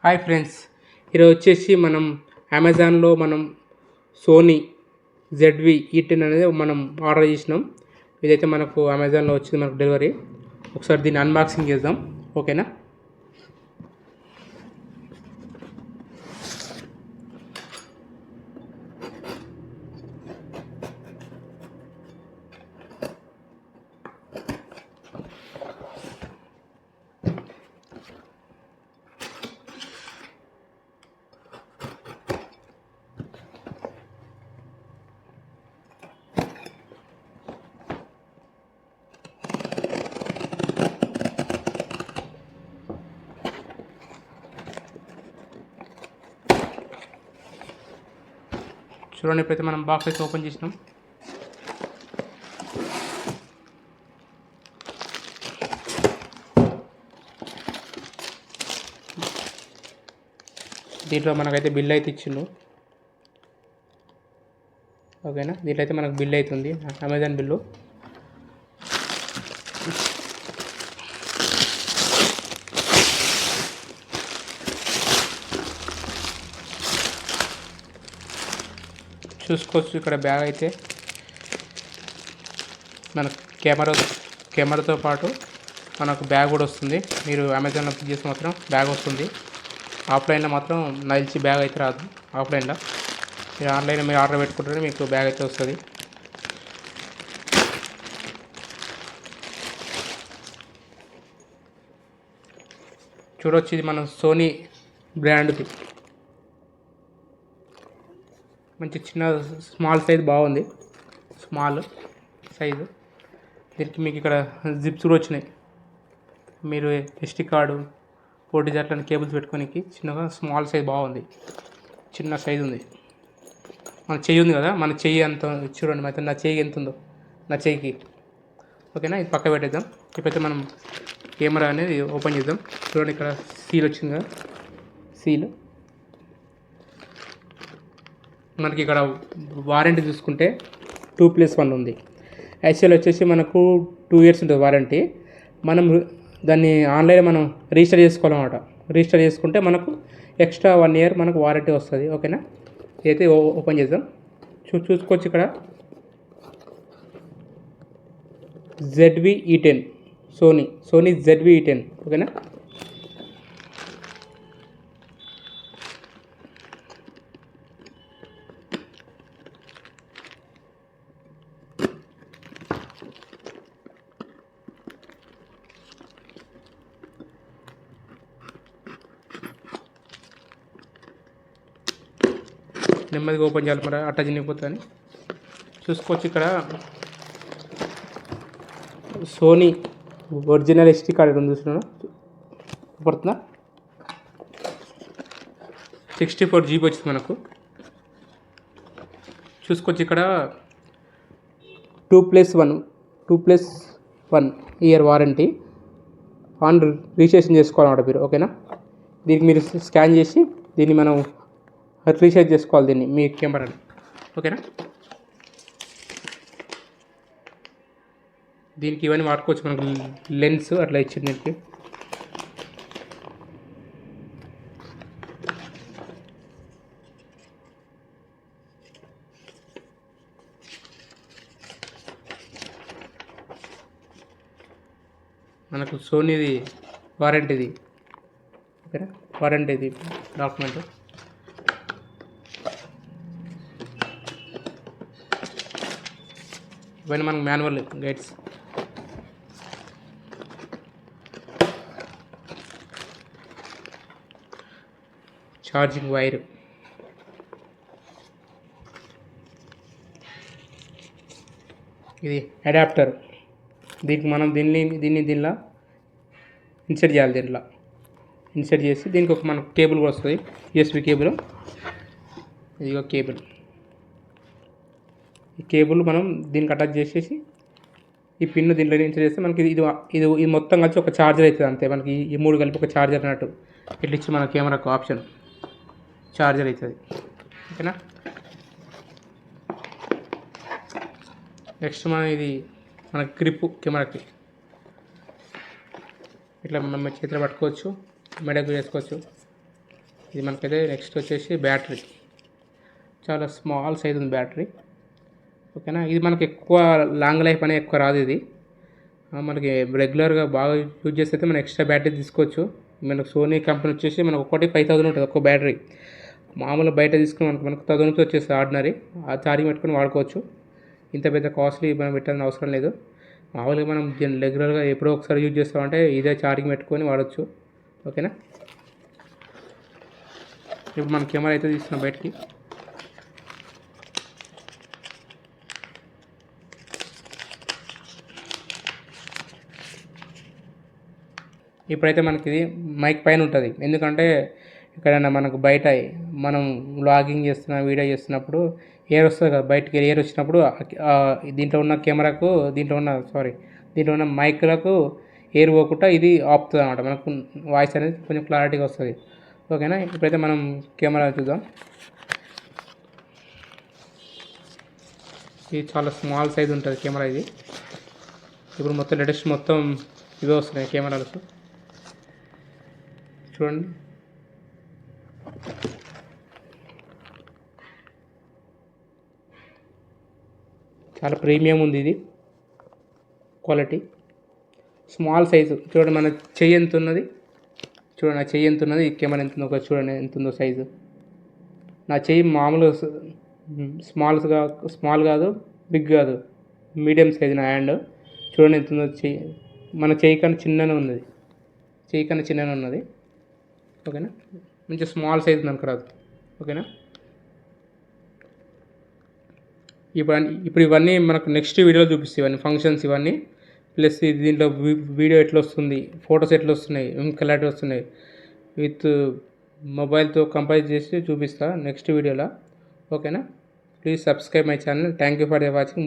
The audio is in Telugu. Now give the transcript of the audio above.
హాయ్ ఫ్రెండ్స్, ఈరోజు వచ్చేసి మనం అమెజాన్లో సోనీ ZV-E10 అనేది మనం ఆర్డర్ చేసినాం. ఇదైతే మనకు అమెజాన్లో వచ్చింది, మనకు డెలివరీ. ఒకసారి దీన్ని అన్బాక్సింగ్ చేద్దాం, ఓకేనా? చూడండి, ఇప్పుడైతే మనం బాక్స్ అయితే ఓపెన్ చేసినాం. దీంట్లో మనకైతే బిల్ అయితే ఇచ్చిండు, ఓకేనా? దీంట్లో అయితే మనకు బిల్ అవుతుంది, అమెజాన్ బిల్లు. చూసుకోవచ్చు, ఇక్కడ బ్యాగ్ అయితే మన కెమెరాతో పాటు మనకు బ్యాగ్ కూడా వస్తుంది. మీరు అమెజాన్లో బుక్ చేస్తే మాత్రం బ్యాగ్ వస్తుంది. ఆఫ్లైన్లో మాత్రం నలిచి బ్యాగ్ అయితే రాదు. ఆఫ్లైన్లో మీరు ఆన్లైన్లో మీరు ఆర్డర్ పెట్టుకుంటే మీకు బ్యాగ్ అయితే వస్తుంది. చూడవచ్చు, ఇది మన సోనీ బ్రాండ్ది. మంచి చిన్న స్మాల్ సైజ్ బాగుంది, స్మాల్ సైజు. దీనికి మీకు ఇక్కడ జిప్స్ కూడా వచ్చినాయి. మీరు SD కార్డు, పోటీ అట్లాంటి కేబుల్స్ పెట్టుకోనికి చిన్నగా స్మాల్ సైజ్ బాగుంది, చిన్న సైజు ఉంది. మన చెయ్యి ఉంది కదా, మన చెయ్యి ఎంత చూడండి, అయితే నా చెయ్యి ఎంత ఉందో, నా చెయ్యికి, ఓకేనా? ఇది పక్క పెట్టేద్దాం. ఇప్పుడైతే మనం కెమెరా అనేది ఓపెన్ చేద్దాం. చూడండి, ఇక్కడ సీల్ వచ్చింది కదా, సీల్. మనకి ఇక్కడ వారంటీ చూసుకుంటే 2+1 ఉంది. యాక్చువల్ వచ్చేసి మనకు 2 years ఉంటుంది వారంటీ. మనం దాన్ని ఆన్లైన్లో మనం రిజిస్టర్ చేసుకోవాలన్నమాట. రిజిస్టర్ చేసుకుంటే మనకు ఎక్స్ట్రా 1 year మనకు వారంటీ వస్తుంది, ఓకేనా? ఇదైతే ఓపెన్ చేద్దాం. చూసుకోవచ్చు, ఇక్కడ ZV-E10, సోనీ ZV-E10, ఓకేనా? నెమ్మదిగా ఓపెన్ చేయాలి, మరి అట్ట చినిగిపోతుందని. చూసుకోవచ్చు, ఇక్కడ సోనీ ఒరిజినల్ SD కార్డు ఉంది, చూస్తున్నాను, పడుతుందా? 64 GB వచ్చింది మనకు. చూసుకోవచ్చు, ఇక్కడ 2+1 year వారంటీ. ఆన్ రిజిస్ట్రేషన్ చేసుకోవాలన్నమాట మీరు, ఓకేనా? దీనికి మీరు స్కాన్ చేసి దీన్ని మనం రీఛార్జ్ చేసుకోవాలి, దీన్ని మీ కెమెరాని, ఓకేనా? దీనికి ఇవన్నీ వాడుకోవచ్చు, మనకు లెన్స్ అట్లా ఇచ్చింది దీనికి. మనకు సోనీది వారంటీది, ఓకేనా? వారంటీది డాక్యుమెంట్. ఇవన్నీ మనకు మాన్యువల్ గైడ్స్. ఛార్జింగ్ వైర్, ఇది అడాప్టర్. దీనికి మనం దీనిలో ఇన్సర్ట్ చేయాలి. దీంట్లో ఇన్సర్ట్ చేసి దీనికి ఒక మనకు కేబుల్ కూడా వస్తుంది, USB కేబుల్. ఇదిగో కేబుల్. ఈ కేబుల్ మనం దీనికి అటాచ్ చేసేసి ఈ పిన్ దీంట్లో ఇన్సర్ట్ చేస్తే మనకి ఇది మొత్తం కలిసి ఒక ఛార్జర్ అవుతుంది, అంతే. మనకి ఈ 3 కలిపి ఒక ఛార్జర్ అన్నట్టు ఇట్లా ఇచ్చి మన కెమెరాకు ఆప్షన్ ఛార్జర్ అవుతుంది, ఓకేనా? నెక్స్ట్ మన గ్రిప్ కెమెరాకి ఇట్లా మనం చేతిలో పట్టుకోవచ్చు, మెడకు వేసుకోవచ్చు. ఇది మనకైతే నెక్స్ట్ వచ్చేసి బ్యాటరీ, చాలా స్మాల్ సైజ్ ఉంది బ్యాటరీ. ఓకేనా, ఇది మనకి ఎక్కువ లాంగ్ లైఫ్ అనేది ఎక్కువ రాదు. ఇది మనకి రెగ్యులర్గా బాగా యూజ్ చేస్తే మనం ఎక్స్ట్రా బ్యాటరీ తీసుకోవచ్చు. మనకు సోనీ కంపెనీ వచ్చేసి మనకు ఒకటి 5000 ఉంటుంది ఒక్క బ్యాటరీ. మామూలు బయట తీసుకుని మనకు 1000 రూపీస్ వచ్చేస్తుంది ఆర్డినరీ. ఆ ఛార్జింగ్ పెట్టుకొని వాడుకోవచ్చు. ఇంత పెద్ద కాస్ట్లీ మనం పెట్టాల్సిన అవసరం లేదు. మామూలుగా మనం రెగ్యులర్గా ఎప్పుడో ఒకసారి యూజ్ చేస్తామంటే ఇదే ఛార్జింగ్ పెట్టుకొని వాడచ్చు. ఓకేనా, ఇప్పుడు మన కెమెరా అయితే తీస్తున్నాం బయటికి. ఇప్పుడైతే మనకి ఇది మైక్ పైన ఉంటుంది. ఎందుకంటే ఎక్కడైనా మనకు బయట మనం వ్లాగింగ్ చేస్తున్న వీడియో చేస్తున్నప్పుడు ఎయిర్ వస్తుంది కదా, బయటికి ఎయిర్ వచ్చినప్పుడు దీంట్లో ఉన్న కెమెరాకు దీంట్లో ఉన్న మైక్లకు ఎయిర్ పోకుండా ఇది ఆపుతుంది అనమాట. మనకు వాయిస్ అనేది కొంచెం క్లారిటీగా వస్తుంది. ఓకేనా, ఇప్పుడైతే మనం కెమెరా చూద్దాం. ఇది చాలా స్మాల్ సైజ్ ఉంటుంది కెమెరా ఇది. ఇప్పుడు మొత్తం లేటెస్ట్ మొత్తం ఇవే వస్తున్నాయి కెమెరాలు. చూడండి, చాలా ప్రీమియం ఉంది ఇది క్వాలిటీ. స్మాల్ సైజు చూడండి, మన చెయ్యి ఎంత ఉన్నది, చూడండి నా చెయ్యి ఎంత ఉన్నది, ఈ కెమెరా ఎంత ఉందో ఒకసారి చూడండి ఎంత ఉందో సైజు. నా చెయ్యి మామూలుగా స్మాల్ కాదు, బిగ్ కాదు, మీడియం సైజు నా హ్యాండ్. చూడండి ఎంత ఉందో చెయ్యి, మన చెయ్యి కన్నా చిన్ననే ఉన్నది. ఓకేనా, మంచి స్మాల్ సైజ్ మనకు రాదు. ఓకేనా, ఇప్పుడు ఇవన్నీ మనకు నెక్స్ట్ వీడియోలో చూపిస్తాయి, ఇవన్నీ ఫంక్షన్స్ ఇవన్నీ. ప్లస్ దీంట్లో వీడియో ఎట్లా వస్తుంది, ఫొటోస్ ఎట్లా వస్తున్నాయి, క్లారిటీ వస్తున్నాయి, విత్ మొబైల్తో కంపేర్ చేసి చూపిస్తా నెక్స్ట్ వీడియోలో. ఓకేనా, please subscribe my channel. Thank you for watching.